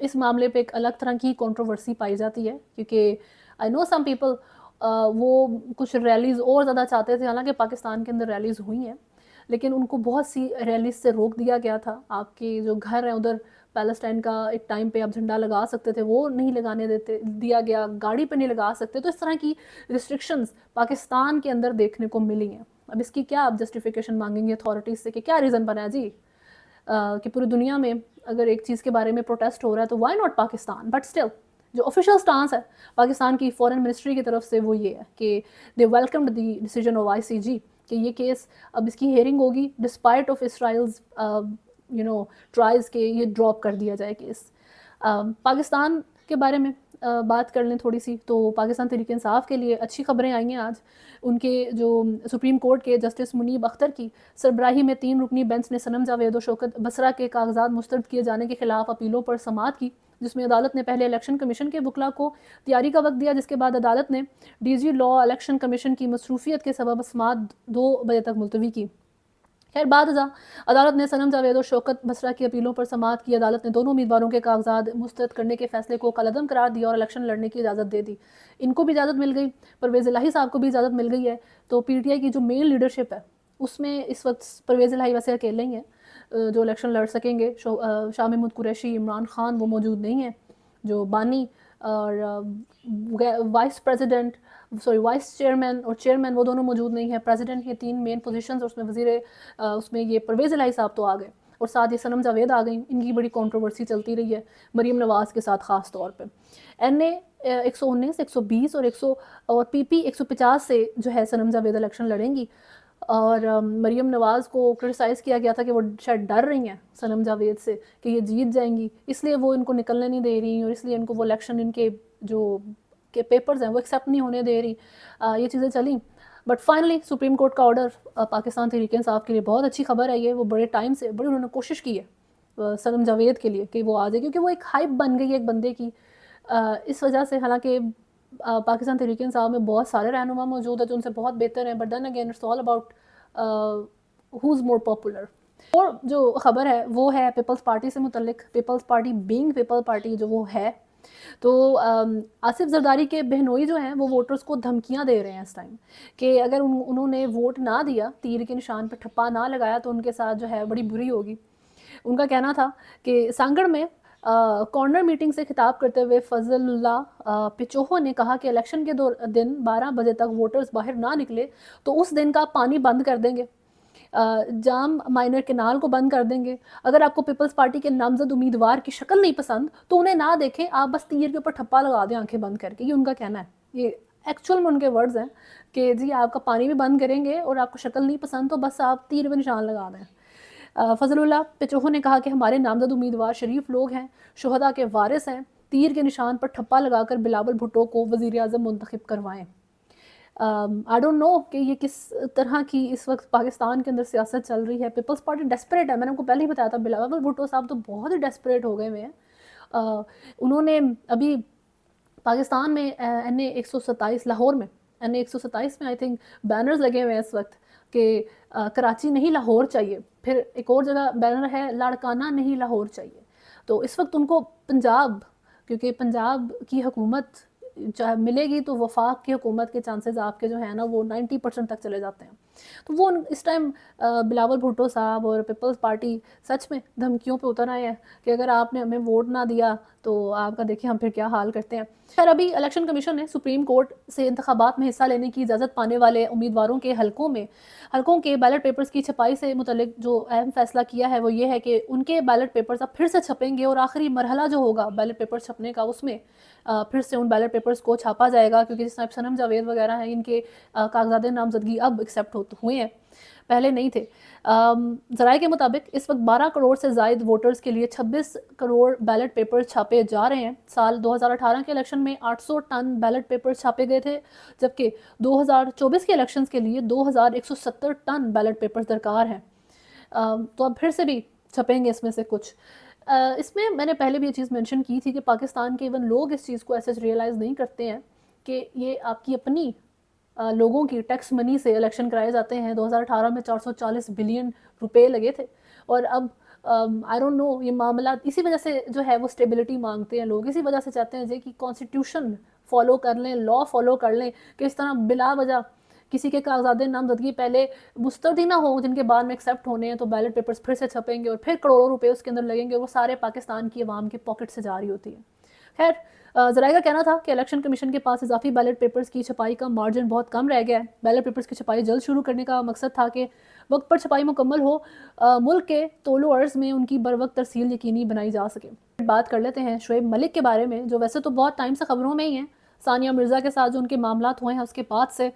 اس معاملے پہ ایک الگ طرح کی کنٹروورسی پائی جاتی ہے، کیونکہ آئی نو سم پیپل وہ کچھ ریلیز اور زیادہ چاہتے تھے، حالانکہ پاکستان کے اندر ریلیز ہوئی ہیں لیکن ان کو بہت سی ریلیز سے روک دیا گیا تھا. آپ کے جو گھر ہیں ادھر پیلسٹائن کا ایک ٹائم پہ آپ جھنڈا لگا سکتے تھے، وہ نہیں لگانے دیا گیا، گاڑی پہ نہیں لگا سکتے. تو اس طرح کی ریسٹرکشنز پاکستان کے اندر دیکھنے کو ملی ہیں. اب اس کی کیا آپ جسٹیفیکیشن مانگیں گے اتھارٹیز سے کہ کیا ریزن بنا ہے جی کہ پوری دنیا میں اگر ایک چیز کے بارے میں پروٹیسٹ ہو رہا ہے تو why not Pakistan. But still جو آفیشیل سٹانس ہے پاکستان کی فورن منسٹری کی طرف سے وہ یہ ہے کہ they welcomed the decision of ICJ کہ یہ کیس اب اس کی ہیئرنگ ہوگی ڈسپائٹ آف اسرائیلز ٹرائز کے یہ ڈراپ کر دیا جائے کیس. پاکستان کے بارے میں بات کر لیں تھوڑی سی، تو پاکستان تحریک انصاف کے لیے اچھی خبریں آئی ہیں آج. ان کے جو سپریم کورٹ کے جسٹس منیب اختر کی سربراہی میں 3 رکنی بینچ نے صنم جاوید و شوکت بصرہ کے کاغذات مسترد کیے جانے کے خلاف اپیلوں پر سماعت کی، جس میں عدالت نے پہلے الیکشن کمیشن کے وکلاء کو تیاری کا وقت دیا، جس کے بعد عدالت نے DG لا الیکشن کمیشن کی مصروفیت کے سبب سماعت 2 بجے تک ملتوی کی. خیر بعد ازاں عدالت نے صنم جاوید اور شوکت بصرہ کی اپیلوں پر سماعت کی. عدالت نے دونوں امیدواروں کے کاغذات مسترد کرنے کے فیصلے کو کالعدم قرار دیا اور الیکشن لڑنے کی اجازت دے دی. ان کو بھی اجازت مل گئی، پرویز الہی صاحب کو بھی اجازت مل گئی ہے. تو PTI کی جو مین لیڈرشپ ہے اس میں اس وقت پرویز الہی ویسے اکیلے ہی ہیں جو الیکشن لڑ سکیں گے. شاہ محمود قریشی، عمران خان وہ موجود نہیں ہیں. جو بانی اور وائس چیئرمین اور چیئرمین وہ دونوں موجود نہیں ہیں. پریزیڈنٹ یہ 3 مین پوزیشنز، اس میں اس میں یہ پرویز الہی صاحب تو آ گئے اور ساتھ یہ صنم جاوید آ گئیں. ان کی بڑی کنٹروورسی چلتی رہی ہے مریم نواز کے ساتھ خاص طور پہ. NA 119 120 اور PP 150 سے جو ہے صنم جاوید الیکشن لڑیں گی. اور مریم نواز کو کرٹیسائز کیا گیا تھا کہ وہ شاید ڈر رہی ہیں صنم جاوید سے کہ یہ جیت جائیں گی، اس لیے وہ ان کو نکلنے نہیں دے رہی اور اس لیے ان کو وہ الیکشن ان کے جو کے پیپرز ہیں وہ ایکسیپٹ نہیں ہونے دے رہی. یہ چیزیں چلیں. بٹ فائنلی سپریم کورٹ کا آرڈر پاکستان تحریک انصاف کے لیے بہت اچھی خبر ہے. یہ وہ بڑے ٹائم سے بڑی انہوں نے کوشش کی ہے صنم جاوید کے لیے کہ وہ آ جائے، کیونکہ وہ ایک ہائپ بن گئی ہے ایک بندے کی. اس وجہ سے حالانکہ پاکستان تحریک انصاف میں بہت سارے رہنما موجود ہیں جو ان سے بہت بہتر ہیں، but then again it's all about who's more popular. اور جو خبر ہے وہ ہے پیپلز پارٹی سے متعلق. پیپلز پارٹی بینگ پیپل پارٹی جو وہ ہے، تو آصف زرداری کے بہنوئی جو ہیں وہ ووٹرز کو دھمکیاں دے رہے ہیں اس ٹائم کہ اگر انہوں نے ووٹ نہ دیا، تیر کے نشان پہ ٹھپا نہ لگایا تو ان کے ساتھ جو ہے بڑی بری ہوگی. ان کا کہنا تھا کہ سانگڑ میں کارنر میٹنگ سے خطاب کرتے ہوئے فضل اللہ پچوہو نے کہا کہ الیکشن کے دن 12 بجے تک ووٹرز باہر نہ نکلے تو اس دن کا پانی بند کر دیں گے، جام مائنر کینال کو بند کر دیں گے. اگر آپ کو پیپلز پارٹی کے نامزد امیدوار کی شکل نہیں پسند تو انہیں نہ دیکھیں، آپ بس تیر کے اوپر ٹھپا لگا دیں آنکھیں بند کر کے. یہ ان کا کہنا ہے، یہ ایکچوئل میں ان کے ورڈز ہیں کہ جی آپ کا پانی بھی بند کریں گے اور آپ کو شکل نہیں پسند تو بس آپ تیر پہ نشان لگا دیں. فضل اللہ پچوہو نے کہا کہ ہمارے نامزد امیدوار شریف لوگ ہیں، شہداء کے وارث ہیں، تیر کے نشان پر ٹھپا لگا کر بلاول بھٹو کو وزیر اعظم منتخب کروائیں. آئی ڈونٹ نو کہ یہ کس طرح کی اس وقت پاکستان کے اندر سیاست چل رہی ہے. پیپلز پارٹی ڈیسپریٹ ہے. میں نے آپ کو پہلے ہی بتایا تھا بلاول بھٹو صاحب تو بہت ہی ڈیسپریٹ ہو گئے ہوئے ہیں. انہوں نے ابھی پاکستان میں NA 127 لاہور میں NA 127 میں آئی تھنک بینرز لگے ہوئے ہیں اس وقت کہ کراچی نہیں لاہور چاہیے. پھر ایک اور جگہ بینر ہے لاڑکانہ نہیں لاہور چاہیے. تو اس وقت ان کو پنجاب، کیونکہ پنجاب کی حکومت چاہے ملے گی تو وفاق کی حکومت کے چانسز آپ کے جو ہیں نا وہ 90% تک چلے جاتے ہیں. تو وہ اس ٹائم بلاول بھٹو صاحب اور پیپلز پارٹی سچ میں دھمکیوں پہ اتر آئے ہیں کہ اگر آپ نے ہمیں ووٹ نہ دیا تو آپ کا دیکھیں ہم پھر کیا حال کرتے ہیں. خیر ابھی الیکشن کمیشن نے سپریم کورٹ سے انتخابات میں حصہ لینے کی اجازت پانے والے امیدواروں کے حلقوں کے بیلٹ پیپرز کی چھپائی سے متعلق جو اہم فیصلہ کیا ہے وہ یہ ہے کہ ان کے بیلٹ پیپرز اب پھر سے چھپیں گے اور آخری مرحلہ جو ہوگا بیلٹ پیپر چھپنے کا اس میں پھر سے ان بیلٹ پیپرز کو چھاپا جائے گا، کیونکہ جس طرح صنم جاوید وغیرہ ہیں ان کے کاغذات نامزدگی اب ایکسیپٹ ہوئے ہیں، پہلے نہیں تھے. ذرائع کے مطابق اس وقت 12 کروڑ سے زائد ووٹرز کے لیے 26 کروڑ بیلٹ پیپر چھاپے جا رہے ہیں. سال 2018 کے الیکشن میں 800 ٹن بیلٹ پیپر چھاپے گئے تھے، جبکہ 2024 کے الیکشنز کے لیے 2170 ٹن بیلٹ پیپر درکار ہیں. تو اب پھر سے بھی چھپیں گے اس میں سے کچھ. اس میں نے پہلے بھی یہ چیز مینشن کی تھی کہ پاکستان کے ایون لوگ اس چیز کو ایسے ریئلائز نہیں کرتے ہیں کہ یہ آپ کی اپنی لوگوں کی ٹیکس منی سے الیکشن کرائے جاتے ہیں. 2018 میں 440 بلین روپے لگے تھے اور اب آئی ڈونٹ نو یہ معاملات اسی وجہ سے جو ہے وہ اسٹیبلٹی مانگتے ہیں لوگ, اسی وجہ سے چاہتے ہیں کہ کانسٹیٹیوشن فالو کر لیں, لا فالو کر لیں, کہ اس طرح بلا وجہ کسی کے کاغذات نامزدگی پہلے مسترد ہی نہ ہوں جن کے بعد میں ایکسیپٹ ہونے ہیں, تو بیلٹ پیپرز پھر سے چھپیں گے اور پھر کروڑوں روپے اس کے اندر لگیں گے, وہ سارے پاکستان کی عوام کے پاکٹ سے جاری ہوتی ہے. خیر, ذرائع کا کہنا تھا کہ الیکشن کمیشن کے پاس اضافی بیلٹ پیپرز کی چھپائی کا مارجن بہت کم رہ گیا ہے. بیلٹ پیپرز کی چھپائی جلد شروع کرنے کا مقصد تھا کہ وقت پر چھپائی مکمل ہو, ملک کے طول و عرض میں ان کی بروقت ترسیل یقینی بنائی جا سکے. بات کر لیتے ہیں شعیب ملک کے بارے میں, جو ویسے تو بہت ٹائم سے خبروں میں ہی ہیں. ثانیہ مرزا کے ساتھ جو ان کے معاملات ہوئے ہیں اس کے بعد سے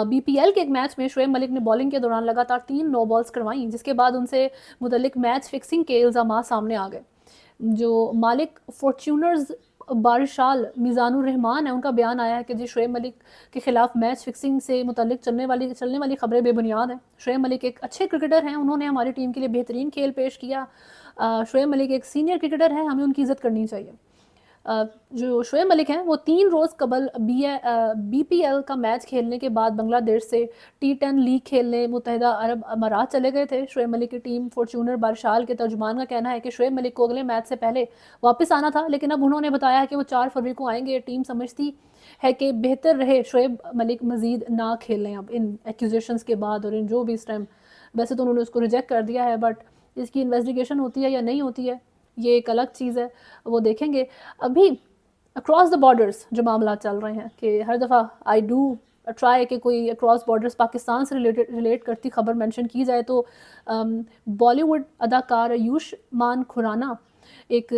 بی پی ایل کے ایک میچ میں شعیب ملک نے بالنگ کے دوران لگاتار 3 نو بالز کروائیں, جس کے بعد ان سے متعلق میچ فکسنگ کے الزامات سامنے آ گئے. جو مالک فارچونرز بارشال میزان الرحمان ہے, ان کا بیان آیا ہے کہ شعیب ملک کے خلاف میچ فکسنگ سے متعلق چلنے والی خبریں بے بنیاد ہیں. شعیب ملک ایک اچھے کرکٹر ہیں, انہوں نے ہماری ٹیم کے لیے بہترین کھیل پیش کیا. شعیب ملک ایک سینئر کرکٹر ہیں, ہمیں ان کی عزت کرنی چاہیے. جو شعیب ملک ہیں وہ 3 روز قبل بی پی ایل کا میچ کھیلنے کے بعد بنگلہ دیش سے T10 لیگ کھیلنے متحدہ عرب امارات چلے گئے تھے. شعیب ملک کی ٹیم فارچونر بارشال کے ترجمان کا کہنا ہے کہ شعیب ملک کو اگلے میچ سے پہلے واپس آنا تھا, لیکن اب انہوں نے بتایا ہے کہ وہ 4 فروری کو آئیں گے. ٹیم سمجھتی ہے کہ بہتر رہے شعیب ملک مزید نہ کھیلیں اب ان ایکوزیشنز کے بعد, اور ان جو بھی اس ٹائم, ویسے تو انہوں نے اس کو ریجیکٹ کر دیا ہے, بٹ اس کی انویسٹیگیشن ہوتی ہے یا نہیں ہوتی ہے یہ ایک الگ چیز ہے, وہ دیکھیں گے. ابھی اکراس دا بارڈرز جو معاملات چل رہے ہیں کہ ہر دفعہ آئی ڈو ٹرائی کہ کوئی اکراس بارڈرز پاکستان سے ریلیٹ کرتی خبر مینشن کی جائے, تو بالی ووڈ اداکار آیوشمان کھرانہ ایک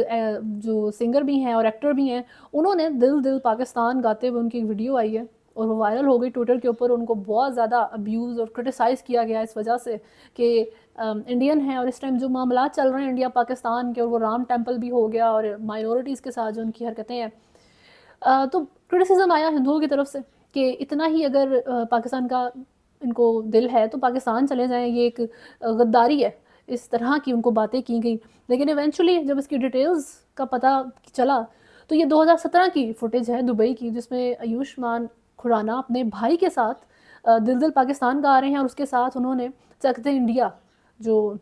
جو سنگر بھی ہیں اور ایکٹر بھی ہیں, انہوں نے دل دل پاکستان گاتے ہوئے ان کی ایک ویڈیو آئی ہے اور وہ وائرل ہو گئی ٹویٹر کے اوپر. ان کو بہت زیادہ ابیوز اور کرٹیسائز کیا گیا اس وجہ سے کہ انڈین ہیں, اور اس ٹائم جو معاملات چل رہے ہیں انڈیا پاکستان کے, اور وہ رام ٹیمپل بھی ہو گیا اور مائنورٹیز کے ساتھ جو ان کی حرکتیں ہیں, تو کرٹیسزم آیا ہندوؤں کی طرف سے کہ اتنا ہی اگر پاکستان کا ان کو دل ہے تو پاکستان چلے جائیں, یہ ایک غداری ہے, اس طرح کی ان کو باتیں کی گئی. لیکن ایونچولی جب اس کی ڈیٹیلز کا پتہ چلا تو یہ 2017 کی فوٹیج ہے دبئی کی, جس میں آیوشمان کھرانہ اپنے بھائی کے ساتھ دل دل پاکستان گا رہے ہیں, اور اس کے ساتھ انہوں نے چکتے انڈیا جو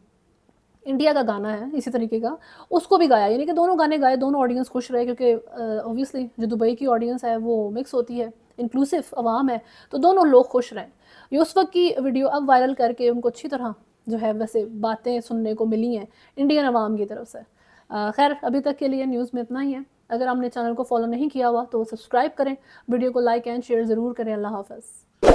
انڈیا کا گانا ہے اسی طریقے کا اس کو بھی گایا. یعنی کہ دونوں گانے گائے, دونوں آڈینس خوش رہے, کیونکہ اوبویسلی جو دبئی کی آڈینس ہے وہ مکس ہوتی ہے, انکلوسیو عوام ہے, تو دونوں لوگ خوش رہیں. یہ اس وقت کی ویڈیو اب وائرل کر کے ان کو اچھی طرح جو ہے ویسے باتیں سننے کو ملی ہیں انڈین عوام کی طرف سے. خیر, ابھی تک کے لیے نیوز میں اتنا ہی ہے. اگر ہم نے چینل کو فالو نہیں کیا ہوا تو سبسکرائب کریں, ویڈیو کو لائک اینڈ شیئر ضرور کریں. اللہ حافظ.